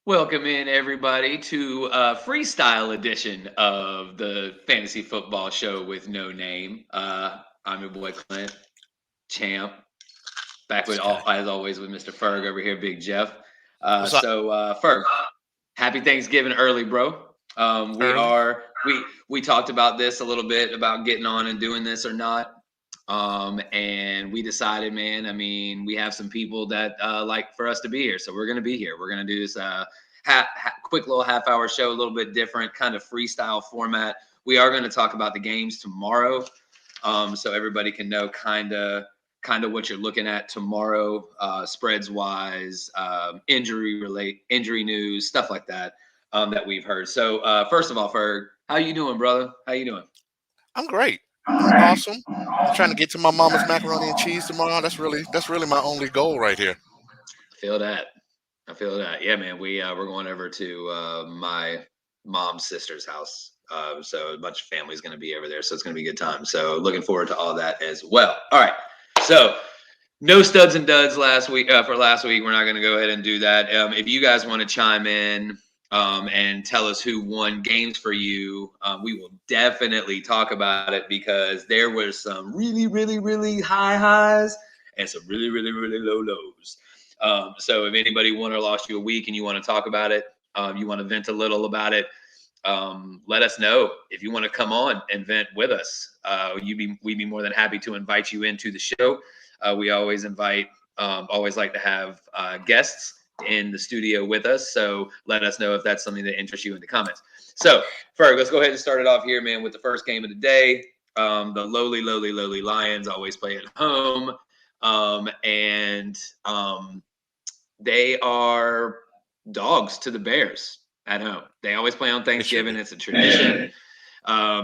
Welcome in everybody to a freestyle edition of the fantasy football show with no name. I'm your boy Clint, champ, back with Sky. all as always with Mr. Ferg over here, Big Jeff. What's up? Ferg, happy Thanksgiving early, bro. We Early? are we talked about this a little bit about getting on and doing this or not. And we decided, man, I mean, we have some people that like for us to be here. So we're going to be here. We're going to do this quick little half hour show, a little bit different kind of freestyle format. We are going to talk about the games tomorrow. So everybody can know kind of what you're looking at tomorrow, spreads wise, injury news, stuff like that, that we've heard. So first of all, Ferg, how you doing, brother? How you doing? I'm great. I'm awesome. I'm trying to get to my mama's macaroni and cheese tomorrow. That's really my only goal right here. I feel that. I feel that. Yeah, man. We're going over to my mom's sister's house. So a bunch of family's going to be over there, so it's going to be a good time. So looking forward to all that as well. All right. So no studs and duds last week for last week. We're not going to go ahead and do that. If you guys want to chime in and tell us who won games for you, we will definitely talk about it because there was some really, really, really high highs and some really, really, really low lows. So if anybody won or lost you a week and you want to talk about it, you want to vent a little about it, let us know. If you want to come on and vent with us, we'd be more than happy to invite you into the show. We always like to have guests in the studio with us. So let us know if that's something that interests you in the comments. So, Ferg, let's go ahead and start it off here, man, with the first game of the day. The lowly Lions always play at home. And they are dogs to the Bears at home. They always play on It should Thanksgiving. be. It's a tradition.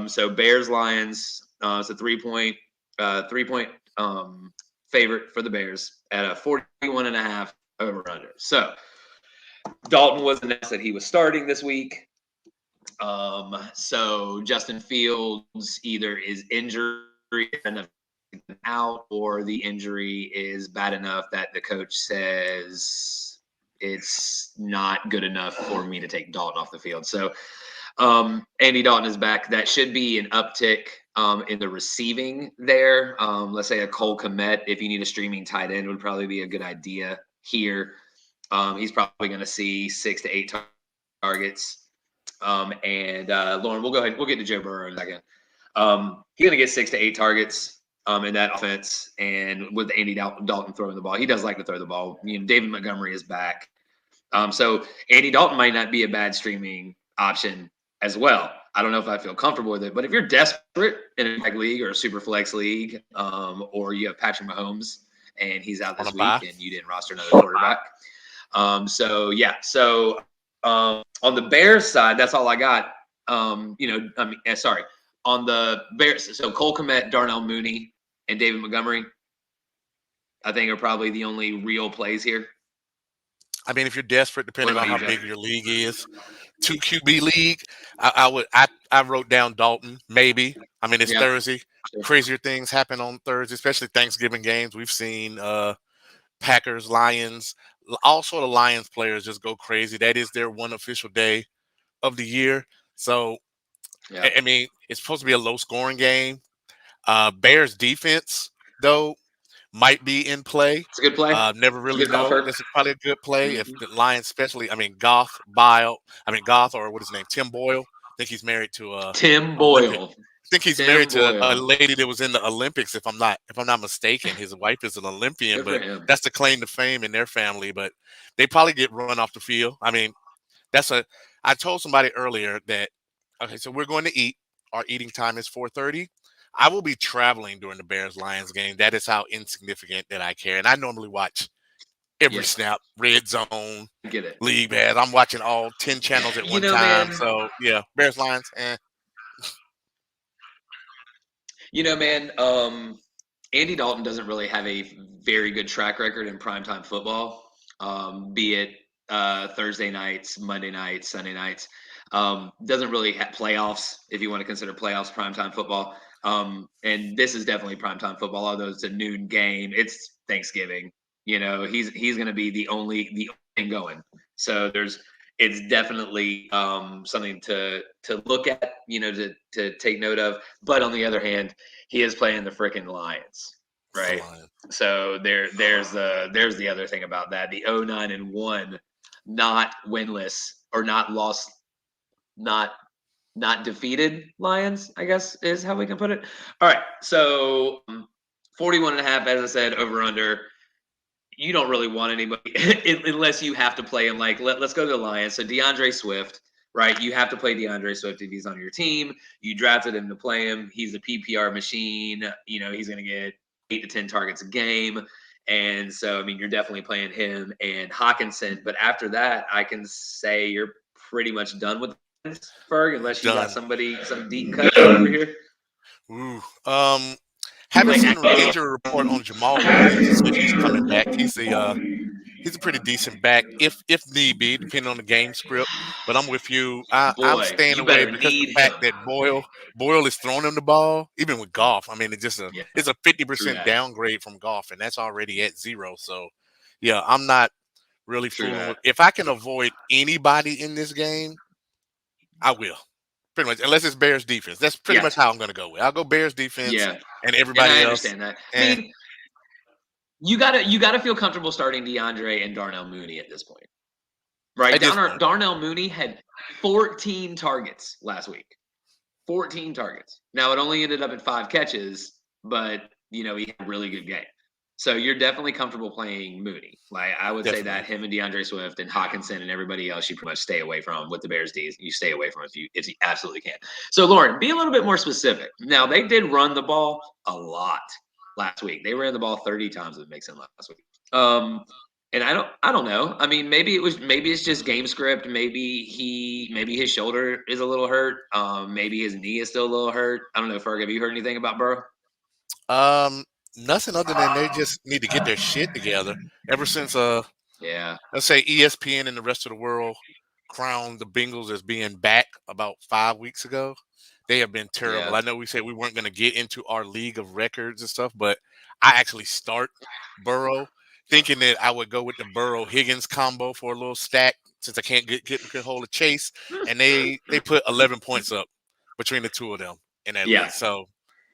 So Bears Lions. It's a 3 point favorite for the Bears at a 41.5 over under. So Dalton was announced that he was starting this week. So Justin Fields either is injured enough out or the injury is bad enough that the coach says it's not good enough for me to take Dalton off the field. So Andy Dalton is back. That should be an uptick in the receiving there. Let's say a Cole Kmet, if you need a streaming tight end, would probably be a good idea here. He's probably going to see 6 to 8 targets. And Lauren, we'll go ahead. We'll get to Joe Burrow in a second. He's going to get 6 to 8 targets in that offense, and with Andy Dalton throwing the ball, he does like to throw the ball. David Montgomery is back, so Andy Dalton might not be a bad streaming option as well. I don't know if I feel comfortable with it, but if you're desperate in a league or a super flex league, or you have Patrick Mahomes and he's out On this a bye. week and you didn't roster another quarterback, so yeah, so on the Bears side, that's all I got. Sorry, on the Bears, so Cole Kmet, Darnell Mooney, and David Montgomery, I think are probably the only real plays here. I mean, if you're desperate, What depending about on you, how Jeff? big your league is, 2 QB league, I wrote down Dalton, maybe. I mean, it's Yeah, Thursday. sure. Crazier things happen on Thursday, especially Thanksgiving games. We've seen Packers, Lions, all sort of Lions players just go crazy. That is their one official day of the year. So Yeah, I mean, it's supposed to be a low scoring game. Bears defense, though, might be in play. it's a good play. Never It's a really good call, know. Ferg. This is probably a good play if Mm-hmm. the Lions, especially. I mean, Goth, or what is his name, Tim Boyle. I think he's married to Tim Olympic. Boyle. I think he's married Tim to a Boyle. lady that was in the Olympics. If I'm not mistaken, his wife is an Olympian, Good for but him. that's the claim to fame in their family. But they probably get run off the field. I mean, that's a. I told somebody earlier that okay, so we're going to eat. Our eating time is 4:30. I will be traveling during the Bears Lions game. That is how insignificant that I care. And I normally watch every Yeah, snap, red zone, I get it. league pass. I'm watching all 10 channels at You one know, time. man. So yeah, Bears Lions. You know, man. Andy Dalton doesn't really have a very good track record in primetime football, be it Thursday nights, Monday nights, Sunday nights. Doesn't really have playoffs, if you want to consider playoffs primetime football. And this is definitely primetime football, although it's a noon game. It's Thanksgiving. He's going to be the only thing going. So it's definitely something to look at, to take note of. But on the other hand, he is playing the freaking Lions, It's the right? Lions. So there's the other thing about that. The 0-9-1, not winless or not lost, not not defeated Lions, I guess is how we can put it. All right, so 41.5, as I said, over under. You don't really want anybody unless you have to play him. Like, let's go to the Lions. So DeAndre Swift, right? You have to play DeAndre Swift if he's on your team. You drafted him to play him. He's a PPR machine. He's going to get 8 to 10 targets a game. And so, I mean, you're definitely playing him and Hawkinson. But after that, I can say you're pretty much done with Ferg, unless you got Done. some deep cuts over here. Ooh. Haven't seen an injury report on Jamal Williams. It says he's coming back. He's a pretty decent back, if need be, depending on the game script. But I'm with you. I'm Boy, staying you away better because the need fact him. that Boyle is throwing him the ball, even with golf. I mean, Yeah, it's a true 50% that. downgrade from golf, and that's already at 0. So, yeah, I'm not really True fooling that. with. If I can avoid anybody in this game, I will. Pretty much, unless it's Bears defense. That's pretty Yeah, much how I'm going to go with. I'll go Bears defense, yeah. and And I everybody else. understand that. I Eh, mean, you gotta feel comfortable starting DeAndre and Darnell Mooney at this point, right? at this point, Darnell Mooney had 14 targets last week. 14 targets. Now it only ended up at 5 catches, but he had a really good game. So you're definitely comfortable playing Mooney. Like, I would say that definitely. him and DeAndre Swift and Hawkinson and everybody else, you pretty much stay away from with the Bears D's. You stay away from if you absolutely can. So Lauren, be a little bit more specific. Now they did run the ball a lot last week. They ran the ball 30 times with Mixon last week. And I don't know. I mean, maybe it's just game script. Maybe his shoulder is a little hurt. Maybe his knee is still a little hurt. I don't know, Ferg. Have you heard anything about Burrow? Um, Nothing other than they just need to get their shit together. Ever since Yeah, let's say ESPN and the rest of the world crowned the Bengals as being back about 5 weeks ago, they have been terrible. yeah. I know we said we weren't going to get into our league of records and stuff, but I actually start Burrow thinking that I would go with the Burrow Higgins combo for a little stack since I can't get hold of Chase, and they put 11 points up between the two of them in that Yeah, league. So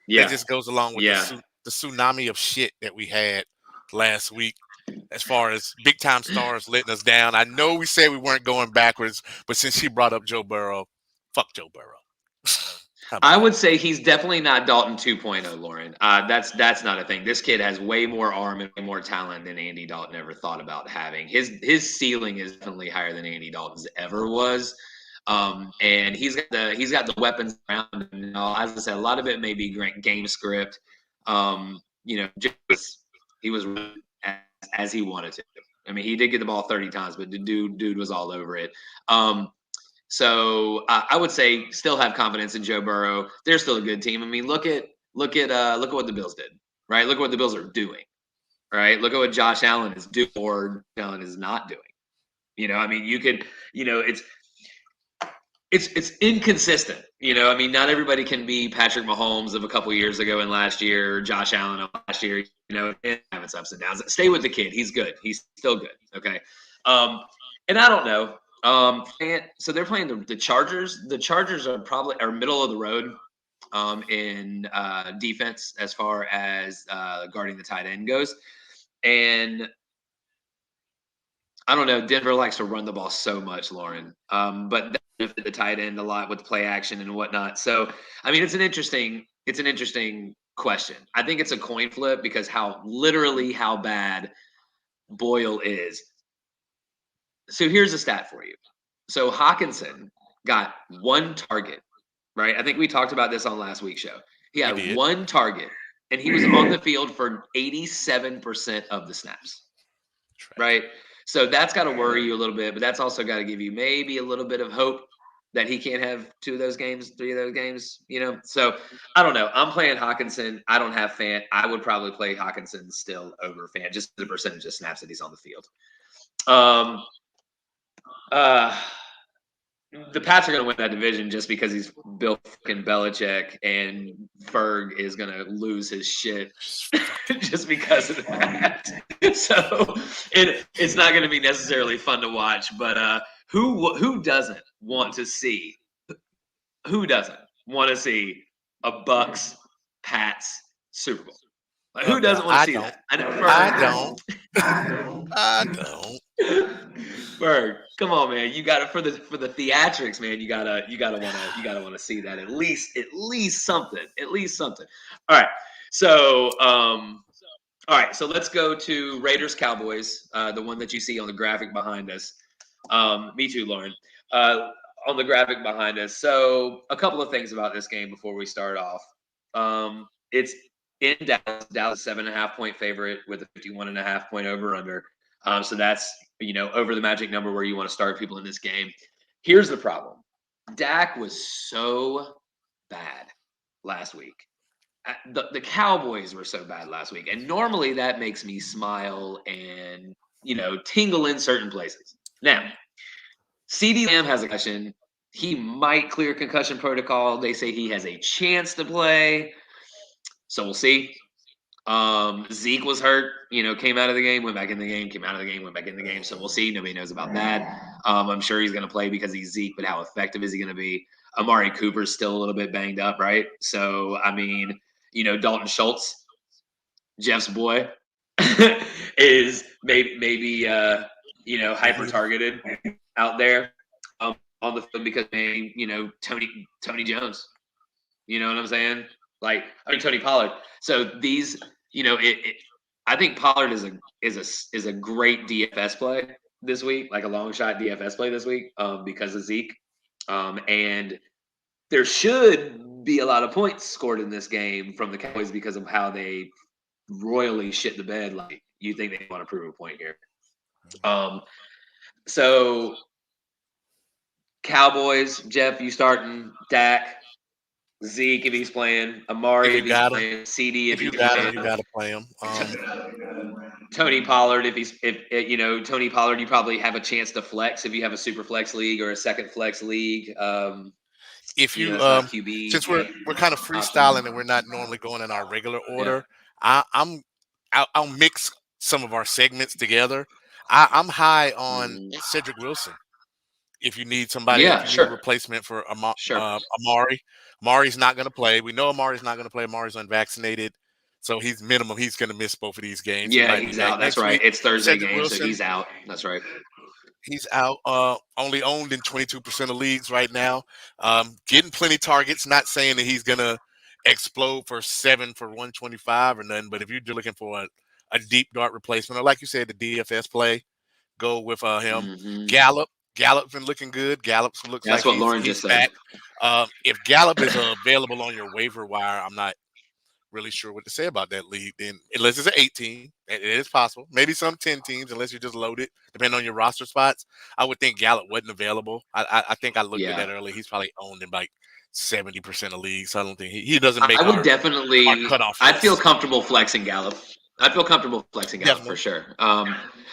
that yeah, just goes along with yeah. the tsunami of shit that we had last week as far as big time stars letting us down. I know we said we weren't going backwards, but since she brought up Joe Burrow, fuck Joe Burrow. How about I that? would say he's definitely not Dalton 2.0, Lauren. That's not a thing. This kid has way more arm and way more talent than Andy Dalton ever thought about having. His ceiling is definitely higher than Andy Dalton's ever was. And he's got the weapons around him. As I said, a lot of it may be great game script. Just he was as he wanted to. I mean, he did get the ball 30 times, but the dude was all over it. So I would say still have confidence in Joe Burrow. They're still a good team. I mean, look at what the Bills did, right? Look at what the Bills are doing, right? Look at what Josh Allen is doing or Allen is not doing. I mean, you could, it's inconsistent. I mean, not everybody can be Patrick Mahomes of a couple years ago and last year, or Josh Allen of last year. It have its ups and downs. Stay with the kid. He's good. He's still good. Okay. And I don't know. So they're playing the Chargers. The Chargers are middle of the road in defense as far as guarding the tight end goes. And I don't know. Denver likes to run the ball so much, Lauren. But they benefit the tight end a lot with play action and whatnot. So, I mean, it's an interesting question. I think it's a coin flip because how bad Boyle is. So here's a stat for you. So Hawkinson got one target, right? I think we talked about this on last week's show. He We had did. one target, and he was on the field for 87% of the snaps, Trash. right? So that's got to worry you a little bit, but that's also got to give you maybe a little bit of hope that he can't have 2 of those games, 3 of those games. So I don't know. I'm playing Hawkinson. I don't have Fant. I would probably play Hawkinson still over Fant, just the percentage of snaps that he's on the field. Um, uh, the Pats are going to win that division just because he's Bill fucking Belichick, and Ferg is going to lose his shit just because of that. So it's not going to be necessarily fun to watch. But who doesn't want to see who doesn't want to see a Bucks Pats Super Bowl? Like, who doesn't want to I see don't. that? I know, I don't. I don't. Berg, come on, man. You got it for the theatrics, man. You gotta wanna see that at least something, at least something. All right, so all right, so let's go to Raiders Cowboys, the one that you see on the graphic behind us. Me too, Lauren. Uh, on the graphic behind us. So a couple of things about this game before we start off. It's in Dallas. Dallas 7.5 point favorite with a 51.5 point over under. So that's over the magic number where you want to start people in this game. Here's the problem. Dak was so bad last week. The Cowboys were so bad last week, and normally that makes me smile and tingle in certain places. Now, CD Lamb has a concussion. He might clear concussion protocol. They say he has a chance to play, so we'll see. Zeke was hurt, came out of the game, went back in the game, came out of the game, went back in the game. So we'll see. Nobody knows about that. I'm sure he's going to play because he's Zeke, but how effective is he going to be? Amari Cooper's still a little bit banged up, right? So, I mean, Dalton Schultz, Jeff's boy, is maybe hyper targeted out there on the field because Tony Jones. You know what I'm saying? Tony Pollard. So these, I think Pollard is a great DFS play this week, like a long shot DFS play this week, because of Zeke, and there should be a lot of points scored in this game from the Cowboys because of how they royally shit the bed. Like, you think they want to prove a point here? So Cowboys, Jeff, you starting Dak, Zeke if he's playing, Amari if he's playing, CD if he's playing. You gotta play him. Tony Pollard if Tony Pollard, you probably have a chance to flex if you have a super flex league or a second flex league. If you it's not QB. Since we're kind of freestyling and we're not normally going in our regular order, I'll mix some of our segments together. I'm high on Cedric Wilson. If you need somebody, if you need a replacement for Amari, Amari's not going to play. We know Amari's not going to play. Amari's unvaccinated, so he's minimum. He's going to miss both of these games. Yeah, he's out. That's right. It's Thursday game, so he's out. That's right. He's out. Only owned in 22% of leagues right now. Getting plenty targets. Not saying that he's going to explode for 7 for 125 or nothing. But if you're looking for a deep dart replacement, or like you said, the DFS play, go with him. Gallup's been looking good. Gallup looks That's like what Lauren just back. said. If Gallup is available on your waiver wire, I'm not really sure what to say about that league. Then, unless it's an 18, it is possible. Maybe some 10 teams, unless you're just loaded, depending on your roster spots. I would think Gallup wasn't available. I think I looked at that early. He's probably owned in like 70% of leagues. So I don't think he doesn't make. I would definitely. Cutoff. I'd feel comfortable flexing Gallup. For sure.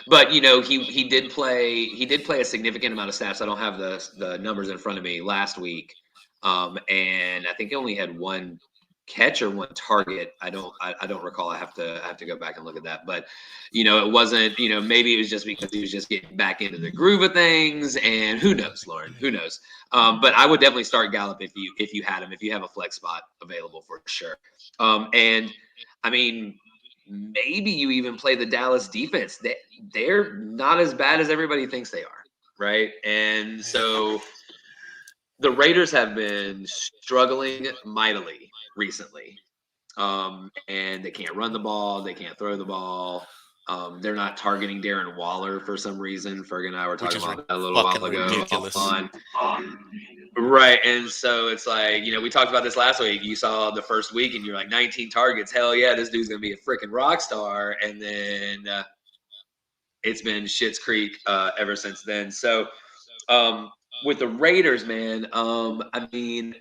But he did play. He did play a significant amount of snaps. I don't have the numbers in front of me last week, and I think he only had one catch or one target. I don't recall. I have to go back and look at that. But it wasn't. Maybe it was just because he was just getting back into the groove of things. And who knows, Lauren? Who knows? But I would definitely start Gallup if you had him. If you have a flex spot available for sure. And I mean, maybe you even play the Dallas defense. They're not as bad as everybody thinks they are, right? And so the Raiders have been struggling mightily recently. And they can't run the ball. They can't throw the ball. They're not targeting Darren Waller for some reason. Ferg and I were talking about that a little while ago. Ridiculous. Right. And so it's like, we talked about this last week. You saw the first week and you're like 19 targets. Hell yeah, this dude's going to be a freaking rock star. And then it's been Schitt's Creek ever since then. So with the Raiders, man, I mean,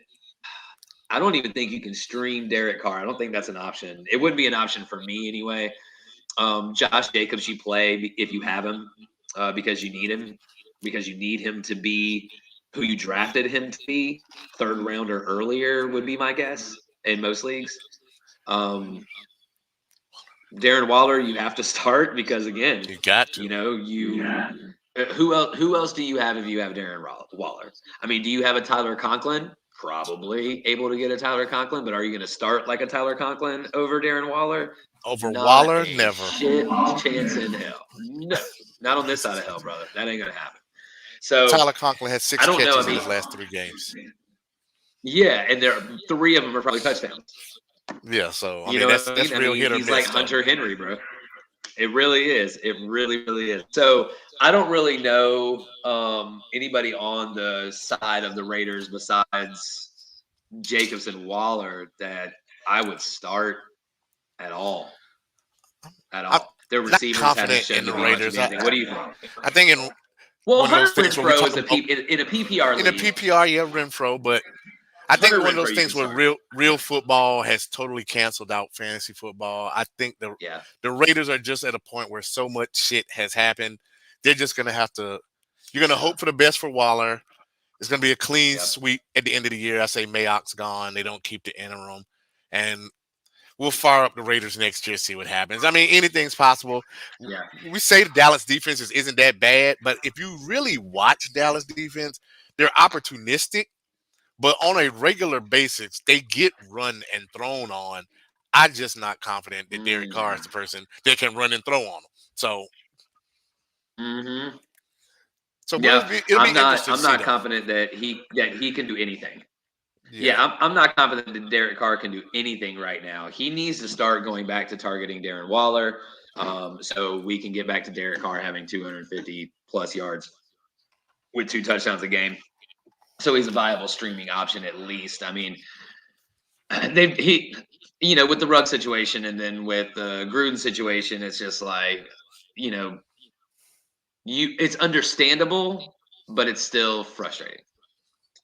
I don't even think you can stream Derek Carr. I don't think that's an option. It wouldn't be an option for me anyway. Josh Jacobs, you play if you have him because you need him, because you need him to be who you drafted him to be. Third round or earlier would be my guess in most leagues. Darren Waller, you have to start because, again, you got to. Who else do you have if you have Darren Waller? I mean, do you have a Tyler Conklin? Probably able to get a Tyler Conklin, but are you going to start like a Tyler Conklin over Darren Waller? Over Not Waller, a never. shit chance in hell. No, not on this side of hell, brother. That ain't going to happen. So Tyler Conklin has I 6 don't know. I catches in mean, his last 3 games. yeah, and three of them are probably touchdowns. Yeah, so I You mean know what I that's mean? I real mean, hit or he's like miss though. Hunter Henry, bro. It really is. It really, really is. So I don't really know anybody on the side of the Raiders besides Jacobs and Waller that I would start at all. At I'm all. Their not receivers haven't confident in shown to the be much of Raiders. anything. What do you think? I think in Well, one of those Hunter things where we Renfro talk is about in a PPR in a league. PPR, yeah, Renfro, but I think Hunter one of those Renfro, you things can where start. real football has totally canceled out fantasy football. I think Yeah. the Raiders are just at a point where so much shit has happened. They're just gonna have to. You're gonna hope for the best for Waller. It's gonna be a clean Yep. sweep at the end of the year. I say Mayock's gone. They don't keep the interim, and we'll fire up the Raiders next year. See what happens. I mean, anything's possible. Yeah. We say the Dallas defense isn't that bad, but if you really watch Dallas defense, they're opportunistic. But on a regular basis, they get run and thrown on. I'm just not confident that Derek Carr is the Mm. person that can run and throw on them. So, Mm-hmm. we'll Yeah. be, it'll be I'm not. interesting to I'm see not though. confident that he can do anything. Yeah, Yeah, I'm not confident that Derek Carr can do anything right now. He needs to start going back to targeting Darren Waller, so we can get back to Derek Carr having 250 plus yards with 2 touchdowns a game. So he's a viable streaming option at least. I mean, with the Rugg situation and then with the Gruden situation, it's just like, you know, it's understandable, but it's still frustrating.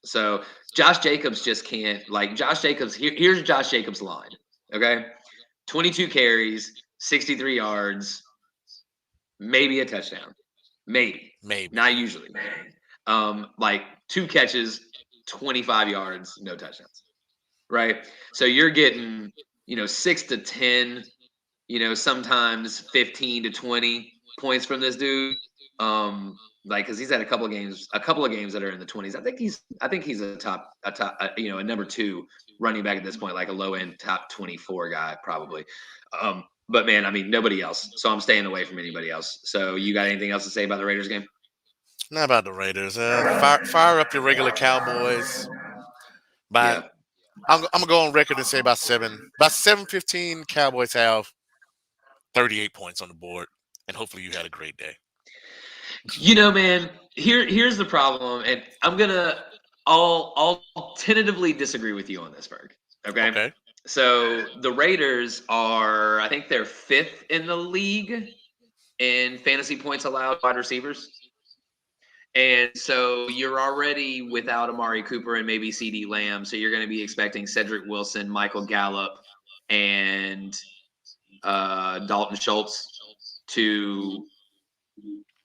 So Josh Jacobs just can't Josh Jacobs. Here's Josh Jacobs' line. Okay, 22 carries, 63 yards, maybe a touchdown, maybe maybe. not usually. Like 2 catches, 25 yards, no touchdowns. Right. So you're getting 6 to 10, sometimes 15 to 20 points from this dude. Because he's had a couple of games that are in the 20s. I think he's a number 2 running back at this point, like a low end top 24 guy probably. But man, I mean nobody else. So I'm staying away from anybody else. So you got anything else to say about the Raiders game? Not about the Raiders. Fire up your regular Cowboys. But Yeah. I'm gonna go on record and say about 7:15. Cowboys have 38 points on the board, and hopefully you had a great day. Man, here's the problem, and I'll tentatively disagree with you on this, Berg. Okay. Okay. So the Raiders are, I think they're fifth in the league in fantasy points allowed wide receivers. And so you're already without Amari Cooper and maybe CD Lamb. So you're going to be expecting Cedric Wilson, Michael Gallup, and Dalton Schultz to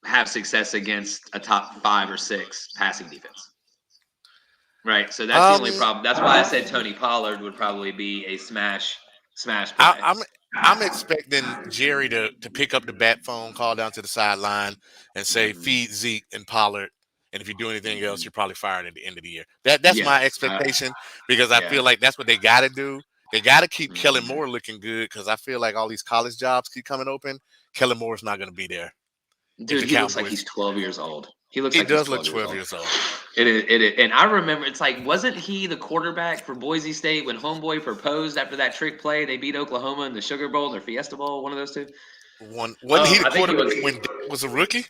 have success against a top 5 or 6 passing defense. Right. So that's the Um, only problem. That's why I said Tony Pollard would probably be a smash I, play. I'm expecting Jerry to pick up the bat phone, call down to the sideline, and say Mhm. feed Zeke and Pollard. And if you do anything else, you're probably fired at the end of the year. That's my Yes. expectation because I Yeah. feel like that's what they got to do. They got to keep Kellen Mhm. Moore looking good because I feel like all these college jobs keep coming open. Kellen Moore's not going to be there if Dude, the he looks like Cowboys. he's 12 years old. He looks He like he's does look 12 years 12 old. years old. It is. And I remember it's like, wasn't he the quarterback for Boise State when Homeboy proposed after that trick play? They beat Oklahoma in the Sugar Bowl or Fiesta Bowl, one of those two. Wasn't he the I think he was. quarterback when Dak was a rookie?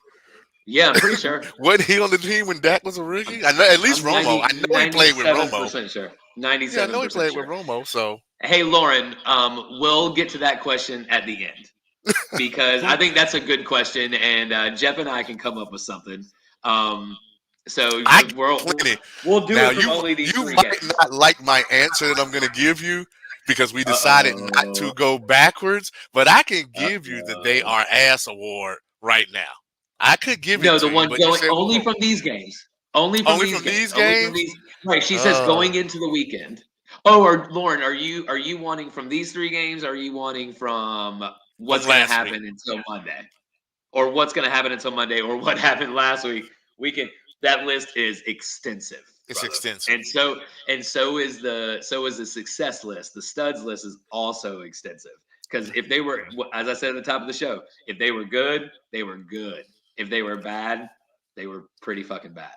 Yeah, I'm pretty sure. Wasn't he on the team when Dak was a rookie? I know at least I'm Romo. I know he played with Romo. 97% sure. Yeah, I know he 97% played with sure. Romo. So Hey, Lauren, we'll get to that question at the end because I who think that's a good question, and Jeff and I can come up with something. So I got we'll plenty. we'll do Now it from only these you three might games. not like my answer that I'm going to give you because we Uh decided not to oh. go backwards, but I can Uh give you the They oh. Are Ass award right now. I could give it No, the to you, one but you going said only from these games. Only from only these from games. these Only from games. these. Right. She says Uh, going into the weekend. Oh, or Lauren, are you wanting from these 3 games? Or are you wanting from from what's going to last week. happen until Monday? or what's going to happen until Monday, or what happened last week. We can. That list is extensive, It's brother. extensive. And so is the success list. The studs list is also extensive because if they were, as I said at the top of the show, if they were good, they were good. If they were bad, they were pretty fucking bad.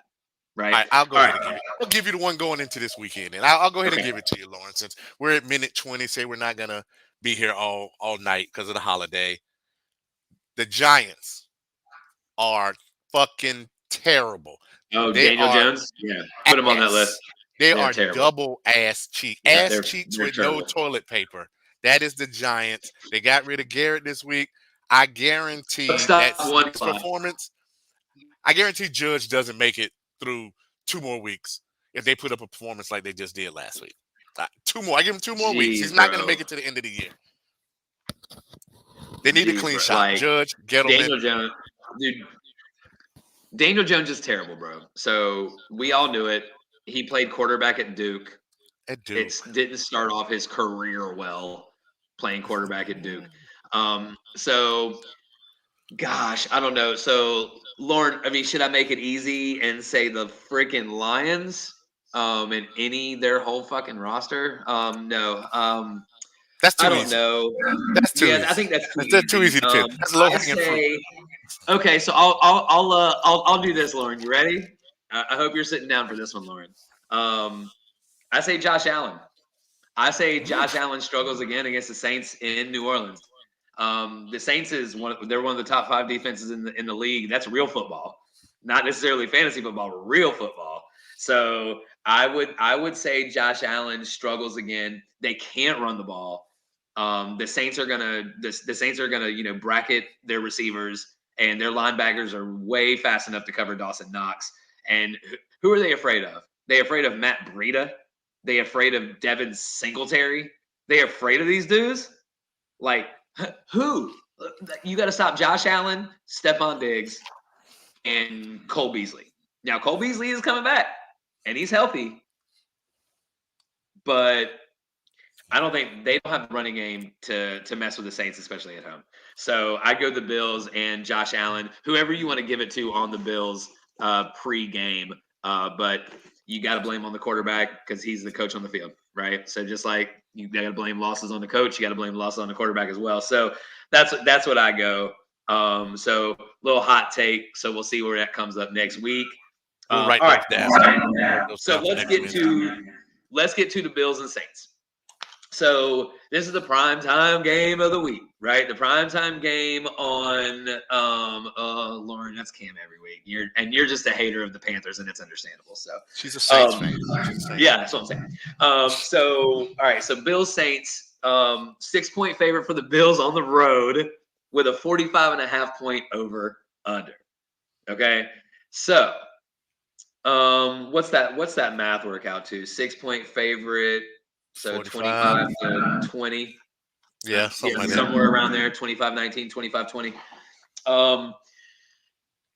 Right. All right, I'll go All ahead right. and give you. I'll give you the one going into this weekend, and I'll go ahead and Okay. give it to you, Lauren. Since we're at minute 20, say we're not gonna be here all night because of the holiday. The Giants are fucking terrible. Oh, They Daniel are Jones. Yeah. Put him on that list. ass. They They're are terrible. double Yeah. ass They're cheeks they're with no terrible. toilet paper. That is the Giants. They got rid of Garrett this week. I Let's guarantee stop that one Smith's spot. performance. I guarantee Judge doesn't make it through 2 more weeks if they put up a performance like they just did last week. Two more. I give him 2 more weeks. He's Jeez, not going to bro. make it to the end of the year. They need a Jeez, clean bro. shot. Like Judge, Gettleman, Daniel Jones, dude. Daniel Jones is terrible, bro. So we all knew it. He played quarterback at Duke. and Duke. It didn't start off his career well playing quarterback at Duke. So gosh, I don't know. So Lauren, I mean, should I make it easy and say the freaking Lions? And their whole fucking roster? No. That's I too don't easy. know. That's too Yeah, I easy. think that's too That's too easy. easy to pick. That's low I hanging fruit. say okay. So I'll do this, Lauren. You ready? I hope you're sitting down for this one, Lauren. I say Josh Allen. I say Josh Allen struggles again against the Saints in New Orleans. The Saints they're one of the top 5 defenses in the league. That's real football, not necessarily fantasy football, but real football. So I would say Josh Allen struggles again. They can't run the ball. The Saints are gonna bracket their receivers, and their linebackers are way fast enough to cover Dawson Knox. And who are they afraid of? They afraid of Matt Breida? They afraid of Devin Singletary? They afraid of these dudes? Like who? You got to stop Josh Allen, Stephon Diggs, and Cole Beasley. Now Cole Beasley is coming back, and he's healthy, but I don't think they don't have the running game to mess with the Saints, especially at home. So I go the Bills and Josh Allen, whoever you want to give it to on the Bills pre-game. But you got to blame on the quarterback because he's the coach on the field, right? So just like you got to blame losses on the coach, you got to blame losses on the quarterback as well. So that's what I go. So little hot take. So we'll see where that comes up next week. We'll write All those right. down. So let's get to the Bills and Saints. So this is the prime time game of the week, right? The prime time game on Lauren, that's Cam every week. You're just a hater of the Panthers, and it's understandable. So She's a Saints fan. yeah, that's what I'm saying. So all right, so Bills Saints, 6-point favorite for the Bills on the road with a 45.5 point over under. Okay, so what's that math work out to? 6-point favorite. So 25 to 20. Yeah, something like that. Somewhere around there, 25-19, 25-20.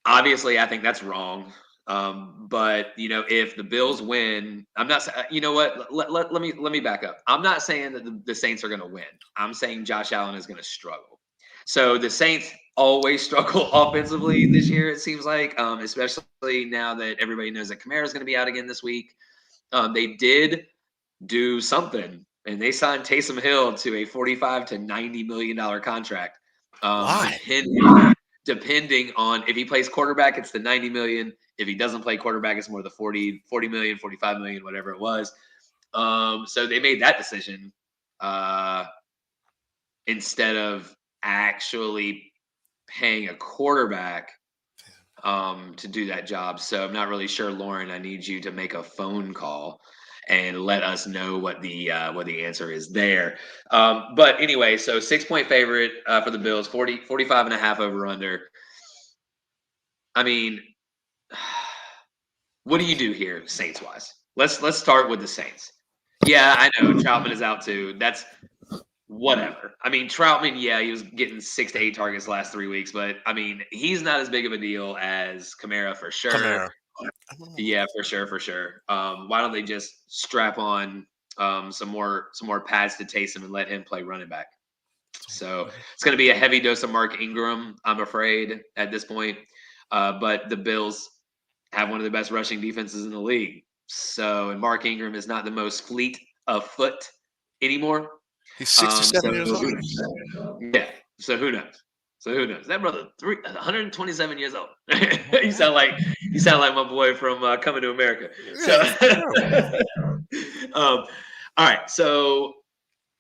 Obviously, I think that's wrong. But if the Bills win, I'm not. You know what? Let me back up. I'm not saying that the Saints are going to win. I'm saying Josh Allen is going to struggle. So the Saints always struggle offensively this year. It seems like, especially now that everybody knows that Kamara is going to be out again this week. They did do something, and they signed Taysom Hill to a $45 to $90 million contract. Why? Depending on if he plays quarterback, it's the 90 million. If he doesn't play quarterback, it's more the 40 million, 45 million, whatever it was. So they made that decision instead of actually paying a quarterback to do that job. So I'm not really sure, Lauren. I need you to make a phone call and let us know what the answer is there. But anyway, so 6-point favorite for the Bills, 45.5 over under. I mean, what do you do here, Saints wise? Let's start with the Saints. Yeah, I know Troutman is out too. That's whatever. I mean, Troutman, yeah, he was getting 6 to 8 targets the last 3 weeks, but I mean, he's not as big of a deal as Kamara for sure. Kamara. Yeah, for sure. Why don't they just strap on some more pads to Taysom and let him play running back? So Mhm. it's going to be a heavy dose of Mark Ingram, I'm afraid, at this point. But the Bills have one of the best rushing defenses in the league. So, and Mark Ingram is not the most fleet of foot anymore. He's 67 years old. Yeah. So who knows? So who knows? That brother, 127 years old. you sound like my boy from Coming to America. Yeah, So, he's terrible. all right. So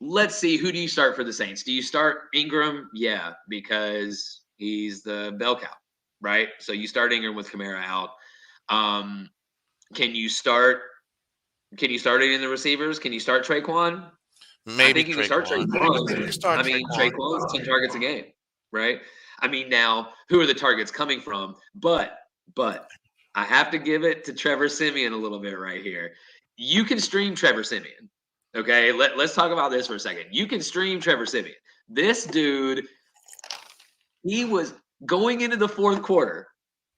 let's see. Who do you start for the Saints? Do you start Ingram? Yeah, because he's the bell cow, right? So you start Ingram with Kamara out. Um, can you start? Can you start any of the receivers? Can you start Traquan? I Maybe think you can start Traquan. You can Traquan. start I mean, Traquan. Traquan's 10 targets a game, right? I mean, now who are the targets coming from? But I have to give it to Trevor Simeon a little bit right here. You can stream Trevor Simeon. Okay, let's talk about this for a second. You can stream Trevor Simeon. This dude, he was going into the fourth quarter.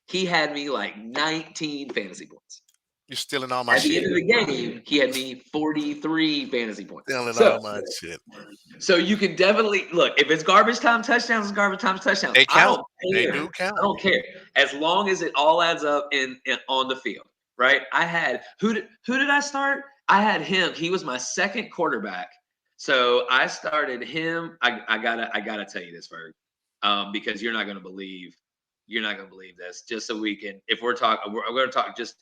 He had me like 19 fantasy points. You're stealing all my At the shit. end of the game, he had me 43 fantasy points. Stealing So, all my shit. so you can definitely look if it's garbage time touchdowns, it's garbage time touchdowns. They I count. don't They care. do count. I don't care as long as it all adds up in on the field, right? I had who did I start? I had him. He was my second quarterback, so I started him. I gotta tell you this, Ferg, because you're not gonna believe this. Just so we can, if we're talking, we're gonna talk just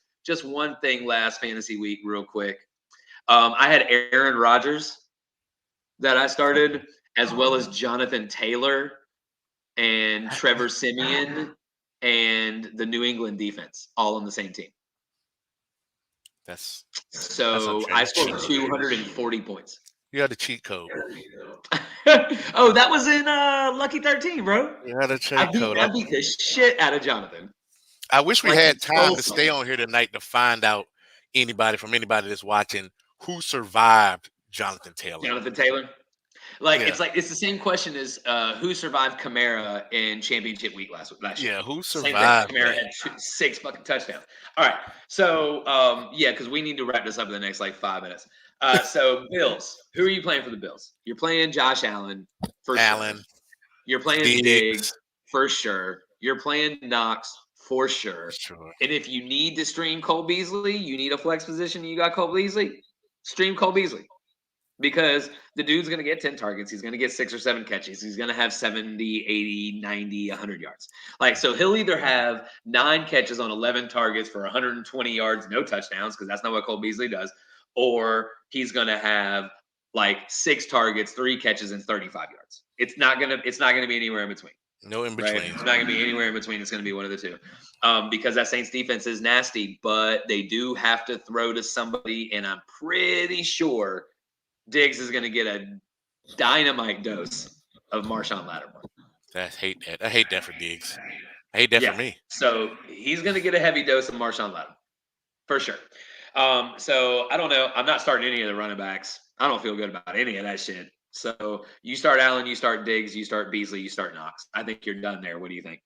one thing last fantasy week real quick. I had Aaron Rodgers that I started, as well as Jonathan Taylor and Trevor Simeon and the New England defense, all on the same team. That's So unfair. I You scored cheated. 240 points. You had a cheat code. Oh, that was in Lucky 13, bro. You had a I cheat beat code. I beat the shit out of Jonathan. I wish we Like he had time stole to stay something. on here tonight to find out anybody that's watching who survived Jonathan Taylor. Jonathan Taylor. Like Yeah. it's the same question as who survived Kamara in championship week last year. Yeah, who Same thing. survived Kamara that? had 6 fucking touchdowns. All right. So yeah, because we need to wrap this up in the next like 5 minutes. So Bills. Who are you playing for the Bills? You're playing Josh Allen for sure. Allen, You're playing Diggs. Diggs for sure. You're playing Knox for sure. Sure. And if you need to stream Cole Beasley, you need a flex position, and you got Cole Beasley, stream Cole Beasley. Because the dude's going to get 10 targets. He's going to get 6 or 7 catches. He's going to have 70, 80, 90, 100 yards. Like, so he'll either have 9 catches on 11 targets for 120 yards, no touchdowns, because that's not what Cole Beasley does, or he's going to have like 6 targets, 3 catches, and 35 yards. It's not going to be anywhere in between. No in Right? between. It's not going to be anywhere in between. It's going to be one of the two. Because that Saints defense is nasty, but they do have to throw to somebody, and I'm pretty sure Diggs is going to get a dynamite dose of Marshawn Lattimore. I hate that. I hate that for Diggs. I hate that for me. So he's going to get a heavy dose of Marshawn Lattimore for sure. So I don't know. I'm not starting any of the running backs. I don't feel good about any of that shit. So you start Allen, you start Diggs, you start Beasley, you start Knox. I think you're done there. What do you think?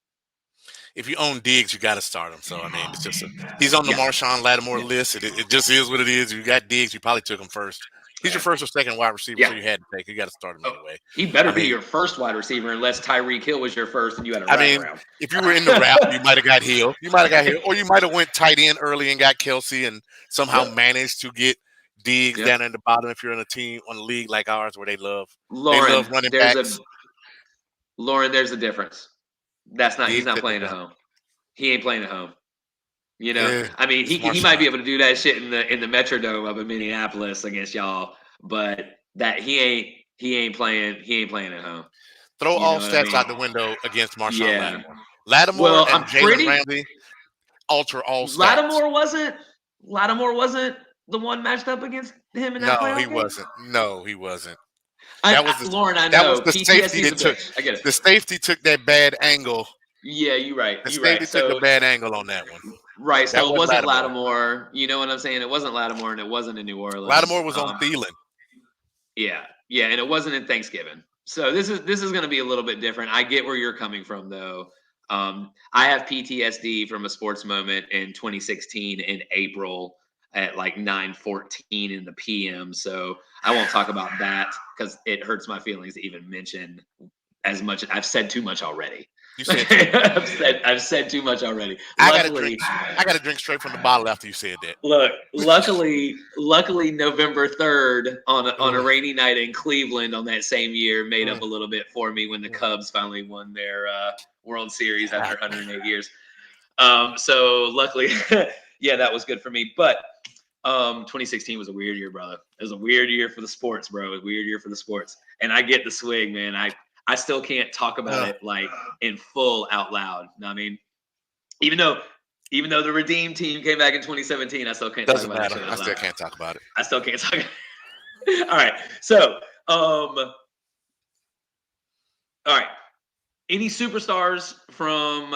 If you own Diggs, you got to start him. So I mean, it's just he's on the Marshawn Lattimore list. It just is what it is. If you got Diggs, you probably took him first. He's your first or second wide receiver, so you had to take. You got to start him anyway. He better be your first wide receiver, unless Tyreek Hill was your first and you had a wraparound. If you were in the route, you might have got Hill. You might have got Hill, or you might have went tight end early and got Kelsey, and somehow managed to get Diggs down at the bottom. If you're in a team on a league like ours where they love running backs. Lauren, there's a difference. He's not playing at home. He ain't playing at home. You know, I mean, he might be able to do that shit in the Metrodome up in Minneapolis against y'all, but that he ain't playing at home. Throw all stats out the window against Marshawn Lattimore. Lattimore and Jalen Ramsey alter all stats. Lattimore wasn't the one matched up against him in that playoff game? No, he wasn't. Lauren, I know. That was the safety that took. I get it. The safety took that bad angle. Yeah, you're right. The safety took a bad angle on that one. Right, so it wasn't Lattimore. You know what I'm saying? It wasn't Lattimore, and it wasn't in New Orleans. Lattimore was on Thielen. Yeah, and it wasn't in Thanksgiving. So this is going to be a little bit different. I get where you're coming from, though. I have PTSD from a sports moment in 2016 in April. at like 9:14 in the PM. So I won't talk about that because it hurts my feelings to even mention as much. I've said too much already. You said too much. I've said too much already. I gotta drink. Luckily, I gotta drink straight from the bottle after you said that. look, luckily, November 3rd on a Ugh, rainy night in Cleveland on that same year made up mm, a little bit for me when the mm. Cubs finally won their World Series after God, 108 years. So luckily, yeah, that was good for me. But 2016 was a weird year, brother. It was a weird year for the sports, bro. It was a weird year for the sports. And I get the swing, man. I still can't talk about ugh, it like in full out loud. Know what I mean, even though even though the Redeem team came back in 2017, I still can't talk doesn't about that matter. shit I out still loud. can't talk about it. I still can't talk. All right. So, all right. Any superstars from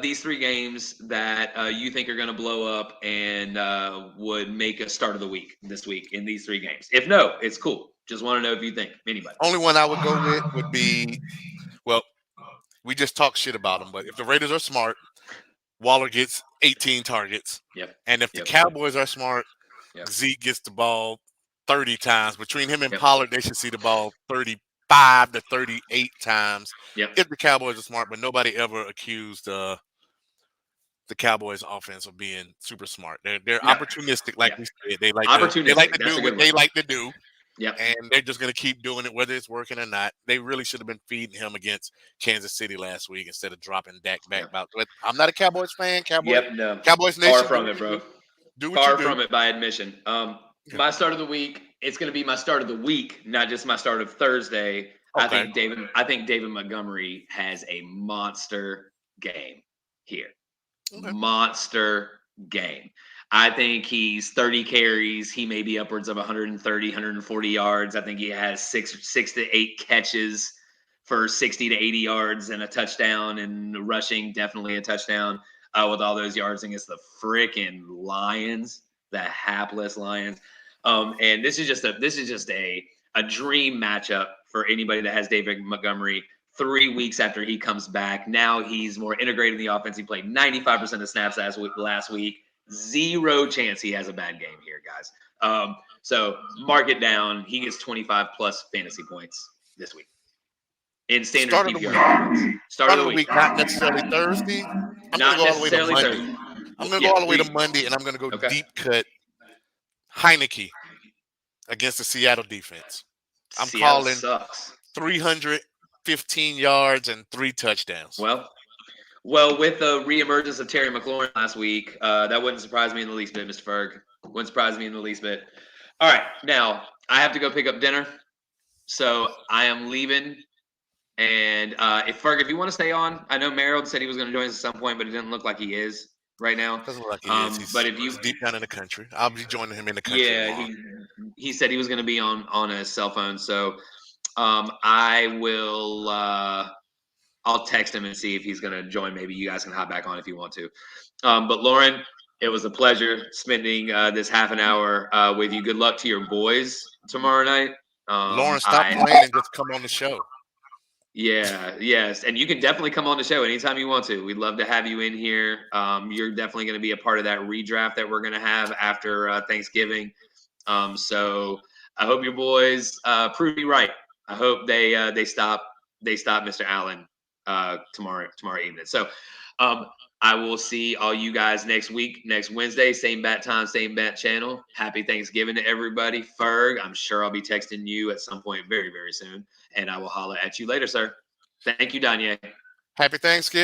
these three games that you think are going to blow up and would make a start of the week this week in these three games? If no, it's cool. Just want to know if you think anybody. Only one I would go with would be, well, we just talk shit about them, but if the Raiders are smart, Waller gets 18 targets. Yep. And if the Yep. Cowboys are smart, Yep. Zeke gets the ball 30 times. Between him and Yep. Pollard, they should see the ball 35 to 38 times Yep. if the Cowboys are smart, but nobody ever accused the Cowboys offense of being super smart. They're No. opportunistic, like Yeah. we said. They like Opportunistic. to That's do a what good they one. like to do, Yep. and they're just gonna keep doing it whether it's working or not. They really should have been feeding him against Kansas City last week instead of dropping Dak back Yep. about. But I'm not a Cowboys fan. Yep. No. Cowboys Far Nation, do from what it, you bro. do. Do what you Far do. from it by admission. Yeah. My start of the week, it's going to be my start of the week, not just my start of Thursday. Okay. I think David Montgomery has a monster game here. Okay. Monster game. I think he's 30 carries. He may be upwards of 130, 140 yards. I think he has six to eight catches for 60 to 80 yards and a touchdown, and rushing definitely a touchdown with all those yards against the freaking Lions, the hapless Lions. And this is just a dream matchup for anybody that has David Montgomery 3 weeks after he comes back. Now he's more integrated in the offense. He played 95% of snaps last week. Zero chance he has a bad game here, guys. So mark it down. He gets 25 plus fantasy points this week in standard Start of the PPR week. offense. Start of the week. Not necessarily Thursday. I'm gonna Not go all the way to necessarily Monday. Thursday. I'm gonna go Yeah, all the way to Monday, and I'm gonna go okay. deep cut Heineke against the Seattle defense. I'm Seattle calling sucks. 315 yards and 3 touchdowns. Well, with the reemergence of Terry McLaurin last week, that wouldn't surprise me in the least bit, Mr. Ferg. Wouldn't surprise me in the least bit. All right, now I have to go pick up dinner, so I am leaving. And if Ferg, if you want to stay on, I know Merrill said he was going to join us at some point, but it didn't look like he is right now. Doesn't look like he is. But if you, He's deep down in the country. I'll be joining him in the country yeah, tomorrow. he said he was going to be on a cell phone, so I will. I'll text him and see if he's going to join. Maybe you guys can hop back on if you want to. But Lauren, it was a pleasure spending this half an hour with you. Good luck to your boys tomorrow night. Lauren, stop playing and just come on the show. Yeah, yes. And you can definitely come on the show anytime you want to. We'd love to have you in here. You're definitely going to be a part of that redraft that we're going to have after Thanksgiving. So I hope your boys prove me right. I hope they stop Mr. Allen tomorrow evening. So I will see all you guys next week, next Wednesday, same bat time, same bat channel. Happy Thanksgiving to everybody. Ferg, I'm sure I'll be texting you at some point very, very soon, and I will holler at you later, sir. Thank you, Danye. Happy Thanksgiving.